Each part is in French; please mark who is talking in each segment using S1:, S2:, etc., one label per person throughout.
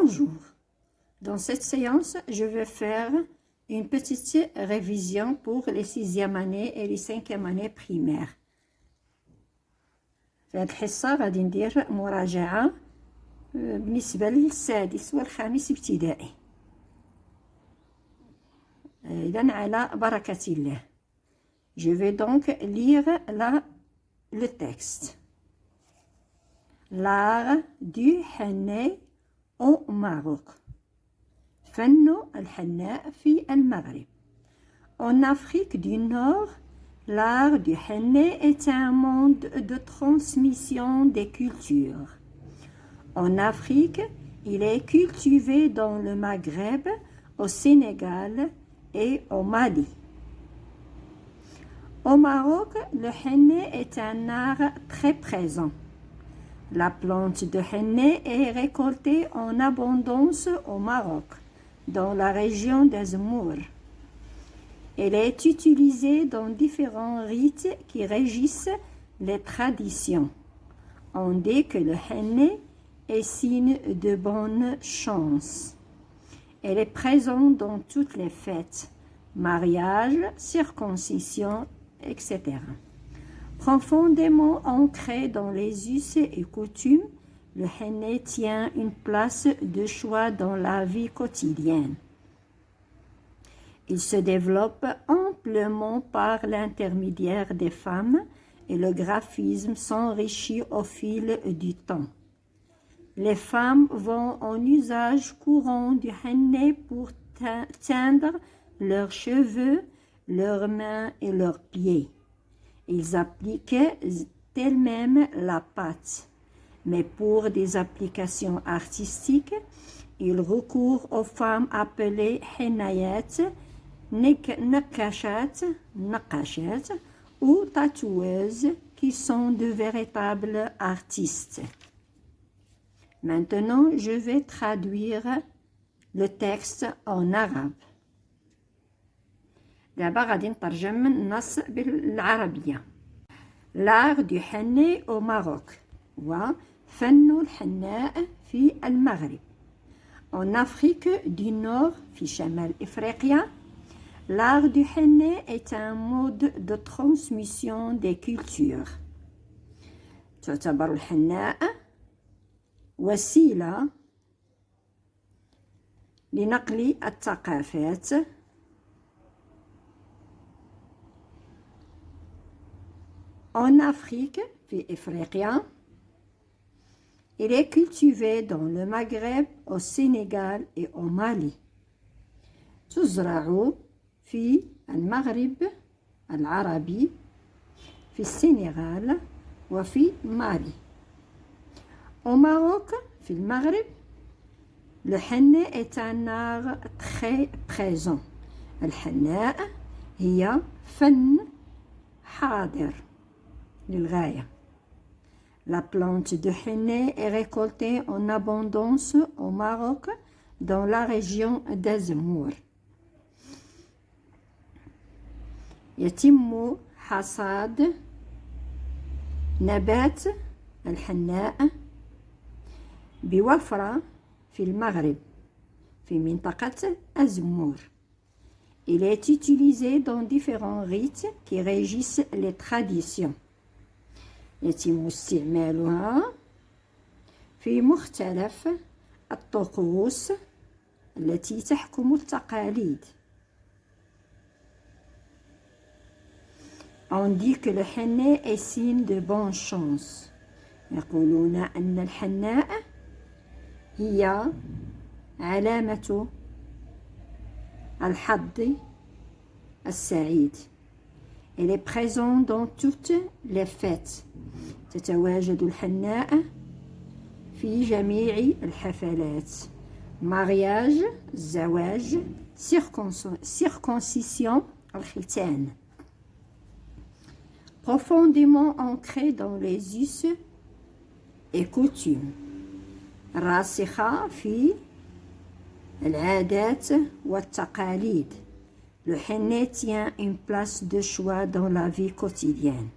S1: Bonjour. Dans cette séance, je vais faire une petite révision pour les 6e année et les 5e année primaire. في هذه الحصة غادي ندير مراجعة بالنسبة للسادس والخامس ابتدائي. إذن على بركة الله. Je vais donc lire le texte. L'art du henné au Maroc. فن الحناء في المغرب. En Afrique du Nord, l'art du henné est un mode de transmission des cultures. En Afrique, il est cultivé dans le Maghreb, au Sénégal et au Mali. Au Maroc, le henné est un art très présent. La plante de henné est récoltée en abondance au Maroc, dans la région d'Azmour. Elle est utilisée dans différents rites qui régissent les traditions. On dit que le henné est signe de bonne chance. Elle est présente dans toutes les fêtes, mariages, circoncisions, etc. Profondément ancré dans les us et coutumes, le henné tient une place de choix dans la vie quotidienne. Il se développe amplement par l'intermédiaire des femmes et le graphisme s'enrichit au fil du temps. Les femmes vont en usage courant du henné pour teindre leurs cheveux, leurs mains et leurs pieds. Ils appliquaient elles-mêmes la pâte, mais pour des applications artistiques, ils recourent aux femmes appelées hennayat, nakashat ou tatoueuses qui sont de véritables artistes. Maintenant, je vais traduire le texte en arabe. دابا غادي نترجم النص بالعربية. L'art du henné au Maroc وفن الحناء في المغرب. En Afrique du Nord في شمال إفريقيا, l'art du henné est un mode de transmission des cultures. تعتبر الحناء وسيلة لنقل الثقافات En Afrique, في إفريقيا, il est cultivé dans le Maghreb, au Sénégal et au Mali. تزرع في المغرب العربي, في السنغال وفي مالي. Au Maroc, في المغرب, le henné est un art très présent. الحناء هي فن حاضر للغاية. La plante de henné est récoltée en abondance au Maroc, dans la région d'Azmour. يتم حصاد نبات الحناء بوفرة في المغرب في منطقة أزمور. Il est utilisé dans différents rites qui régissent les traditions. يتم استعمالها في مختلف الطقوس التي تحكم التقاليد. On dit que le henné est signe de bonne chance. يقولون أن الحناء هي علامة الحظ السعيد. Elle est présente dans toutes les fêtes. تتواجد الحناء في جميع الحفلات. mariage, الزواج, circoncision, الختان. Profondément ancré dans les us et coutumes. راسخة في العادات والتقاليد. Le henné tient une place de choix dans la vie quotidienne.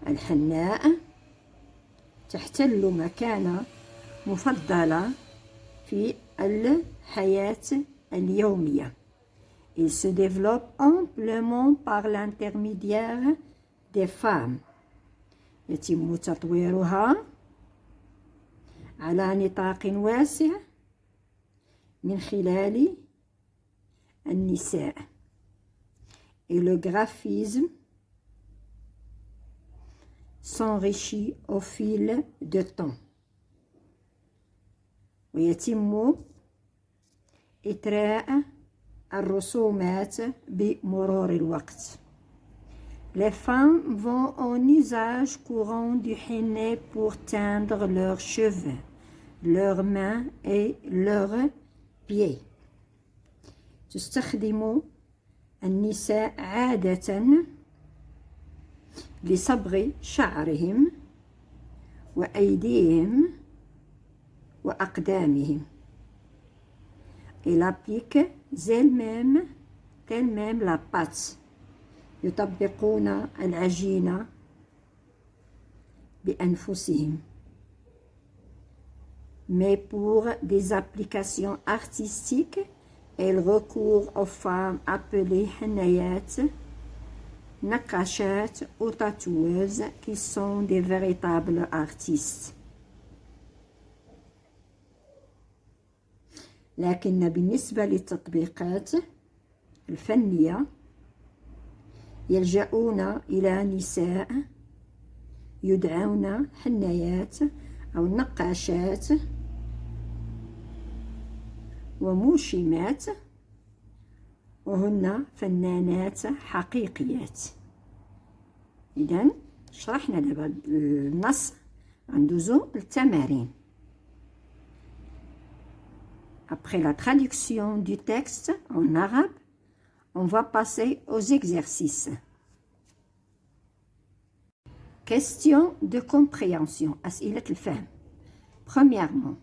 S1: الحناء تحتل مكانة مفضلة في الحياة اليومية. Il se développe amplement par l'intermédiaire des femmes. يتم تطويرها على نطاق واسع من خلال النساء. Et le graphisme s'enrichit au fil de temps. ويتم إطراء الرسومات بمرور الوقت. Les femmes vont en usage courant du henné pour teindre leurs cheveux, leurs mains et leurs pieds. تستخدم النساء عادة لصبغ شعرهم وأيديهم وأقدامهم. Elles appliquent elles-mêmes la pâte. يطبقون العجينة بأنفسهم. Mais pour des applications artistiques, elles recourent aux femmes appelées hannayat, نقاشات ou tatoueuses qui sont des véritables artistes. لكن بالنسبة للتطبيقات الفنية يلجؤون إلى نساء يدعون حنايات أو نقاشات وموشمات، وهن فنانات حقيقيات. إذن شرحنا دابا النص، غندوزو للتمارين. Après la traduction du texte en arabe, on va passer aux exercices. Question de compréhension. أسئلة الفهم. Premièrement,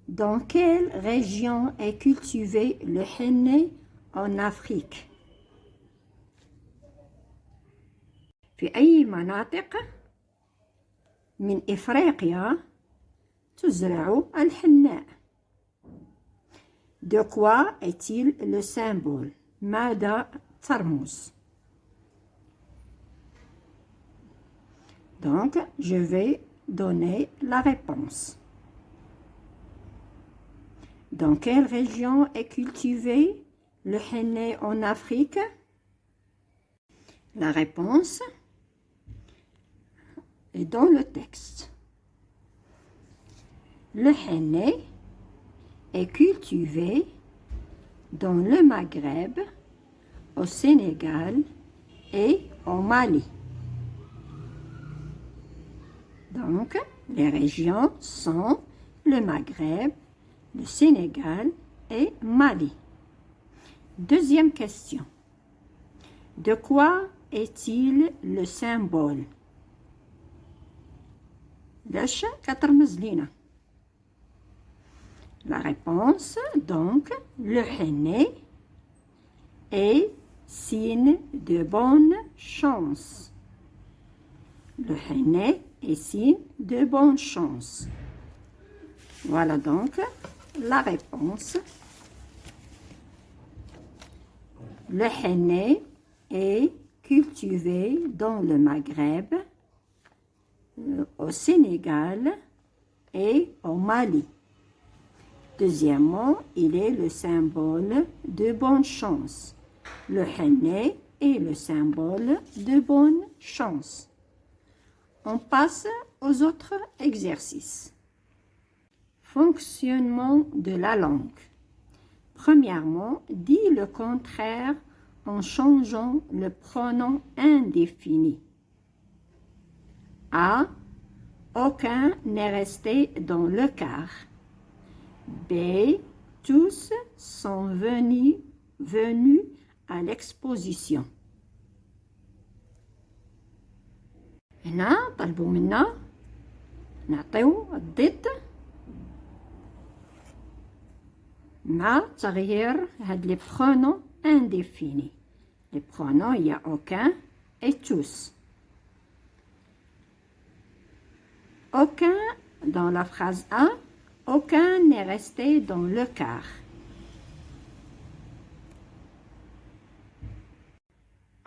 S1: dans quelle région est cultivé le henné en Afrique? في أي مناطق من إفريقيا تزرع الحناء؟ De quoi est-il le symbole? ماذا ترمز؟ Donc, je vais donner la réponse. Dans quelle région est cultivé le henné en Afrique? La réponse est dans le texte. Le henné est cultivé dans le Maghreb, au Sénégal et au Mali. Donc, les régions sont le Maghreb, le Sénégal et Mali. Deuxième question. De quoi est-il le symbole? ليش كترمز لينا؟ La réponse, donc, le henné est signe de bonne chance. Le henné est signe de bonne chance. Voilà donc la réponse. Le henné est cultivé dans le Maghreb, au Sénégal et au Mali. Deuxièmement, il est le symbole de bonne chance. Le henné est le symbole de bonne chance. On passe aux autres exercices. Fonctionnement de la langue. Premièrement, dis le contraire en changeant le pronom indéfini. A. Aucun n'est resté dans le car. B. Tous sont venus à l'exposition. هنا طلبوا منا نعطيو الضد مع تغيير هاد لي pronoms indéfinis. Les pronoms, il y a aucun et tous. Aucun dans la phrase A, aucun n'est resté dans le car.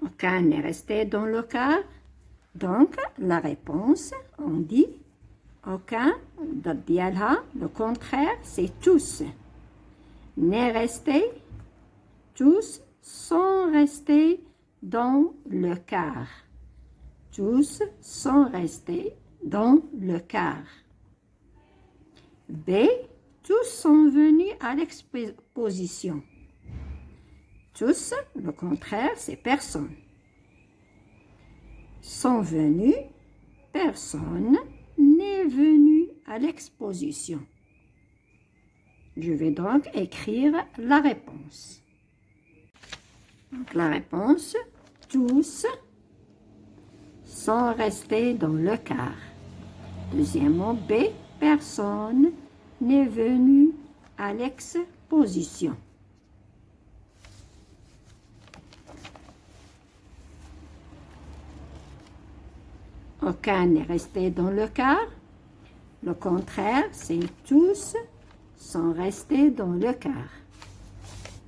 S1: Aucun n'est resté dans le car. Donc, la réponse, on dit aucun, le contraire, c'est tous. N'est resté, tous sont restés dans le car. Tous sont restés dans le car. B, tous sont venus à l'exposition. Tous, le contraire, c'est personne. Sont venus, personne n'est venu à l'exposition. Je vais donc écrire la réponse. Donc, la réponse, tous sont restés dans le car. Deuxièmement, B, personne n'est venu à l'exposition. Aucun n'est resté dans le car. Le contraire, c'est tous sont restés dans le car.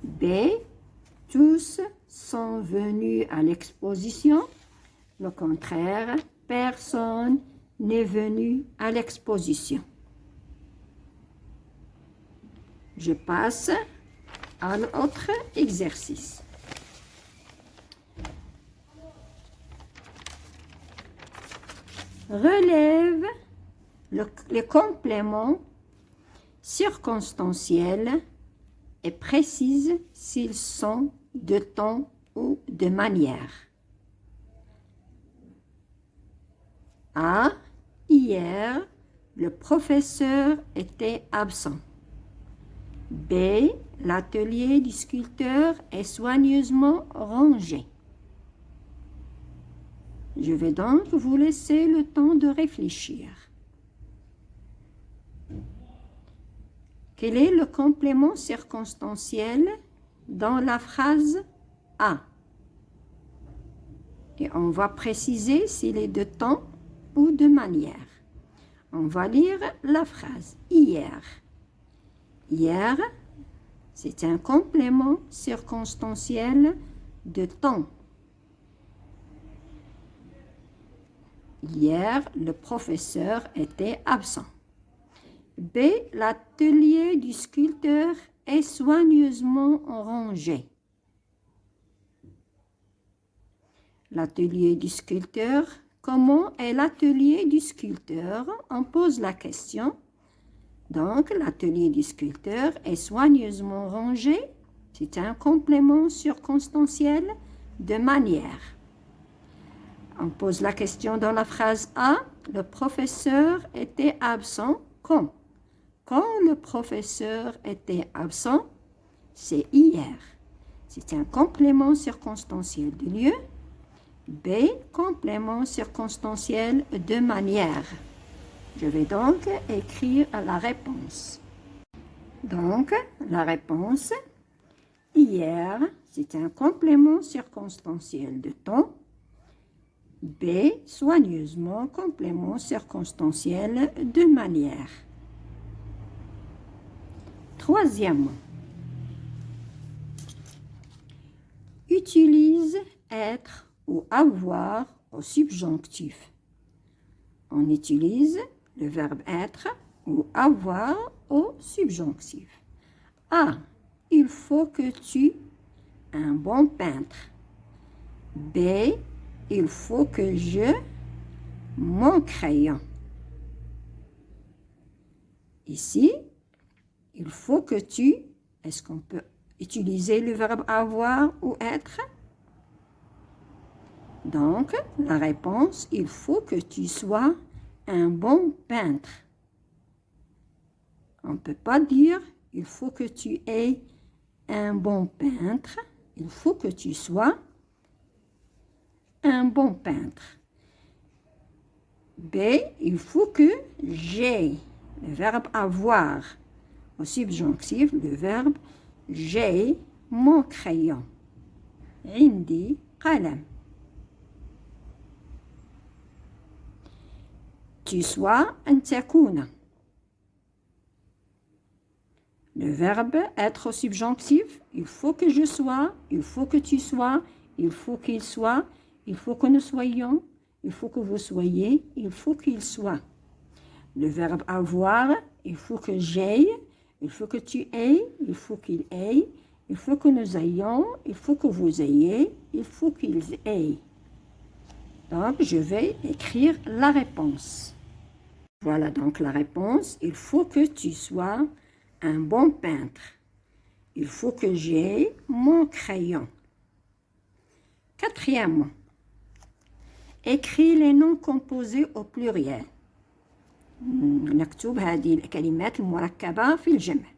S1: B, tous sont venus à l'exposition. Le contraire, personne n'est venu à l'exposition. Je passe à l'autre exercice. Relève les compléments circonstanciels et précise s'ils sont de temps ou de manière. A. Hier, le professeur était absent. B. L'atelier du sculpteur est soigneusement rangé. Je vais donc vous laisser le temps de réfléchir. Quel est le complément circonstanciel dans la phrase A? Et on va préciser s'il est de temps ou de manière. On va lire la phrase hier. Hier, c'est un complément circonstanciel de temps. Hier, le professeur était absent. B. L'atelier du sculpteur est soigneusement rangé. L'atelier du sculpteur, comment est l'atelier du sculpteur? On pose la question. Donc, l'atelier du sculpteur est soigneusement rangé. C'est un complément circonstanciel de manière. On pose la question dans la phrase A. Le professeur était absent quand? Quand le professeur était absent, c'est hier. C'est un complément circonstanciel de lieu. B. Complément circonstanciel de manière. Je vais donc écrire la réponse. Donc, la réponse, hier, c'est un complément circonstanciel de temps. B. Soigneusement, complément circonstanciel de manière. Troisièmement, utilise être ou avoir au subjonctif. On utilise le verbe être ou avoir au subjonctif. A. Il faut que tu un bon peintre. B. Il faut que je mon crayon. Ici, il faut que tu, est-ce qu'on peut utiliser le verbe avoir ou être? Donc, la réponse, il faut que tu sois un bon peintre. On ne peut pas dire, il faut que tu aies un bon peintre. Il faut que tu sois un bon peintre. B, il faut que j'ai, le verbe avoir. Au subjonctif, le verbe j'ai mon crayon. عندي قلم. Tu sois أن تكون. Le verbe être au subjonctif, il faut que je sois, il faut que tu sois, il faut qu'il soit, il faut que nous soyons, il faut que vous soyez, il faut qu'il soit. Le verbe avoir, il faut que j'aille, il faut que tu aies, il faut qu'il aille, il faut que nous ayons, il faut que vous ayez, il faut qu'ils aient. Donc, je vais écrire la réponse. Voilà donc la réponse. Il faut que tu sois un bon peintre. Il faut que j'aie mon crayon. Quatrièmement, écris les noms composés au pluriel. نكتب هذه الكلمات المركبة في الجمع.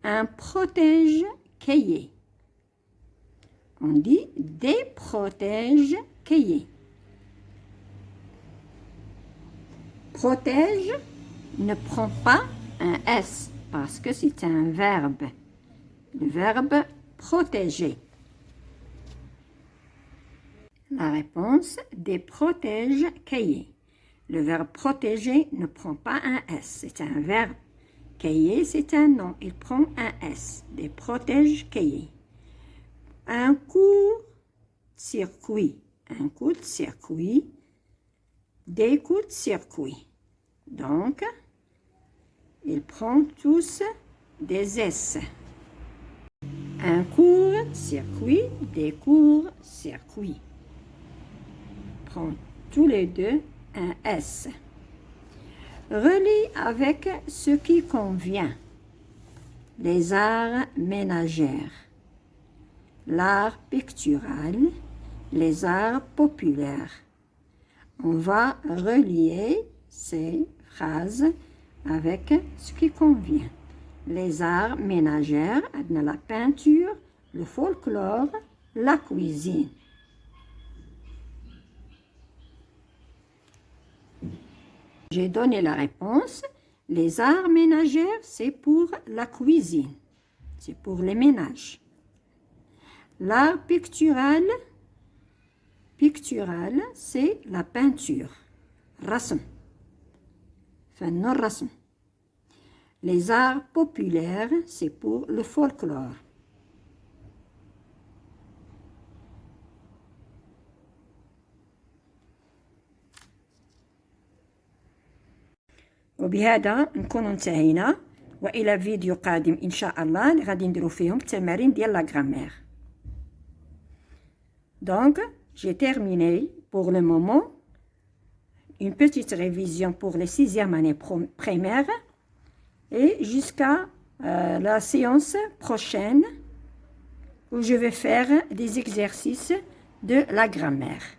S1: Un protège-cahier. On dit des protège-cahiers. Protège ne prend pas un S parce que c'est un verbe. Le verbe protéger. La réponse, des protège-cahiers. Le verbe protéger ne prend pas un S, c'est un verbe. Cahier, c'est un nom, il prend un S. Des protège-cahiers. Un court-circuit. Un court-circuit. Des courts-circuits. Donc, il prend tous des S. Un court-circuit, des courts-circuits. Prend tous les deux un S. Relie avec ce qui convient. Les arts ménagères, l'art pictural, les arts populaires. On va relier ces phrases avec ce qui convient. Les arts ménagères, la peinture, le folklore, la cuisine. J'ai donné la réponse. Les arts ménagères, c'est pour la cuisine. C'est pour les ménages. L'art pictural, c'est la peinture. Rasm. فن الرسم. Les arts populaires, c'est pour le folklore. وبهذا نكون انتهينا والى فيديو قادم ان شاء الله اللي غادي نديرو فيهم التمارين ديال لا غرامير. Donc j'ai terminé pour le moment une petite révision pour les 6e années primaires et jusqu'à la séance prochaine où je vais faire des exercices de la grammaire.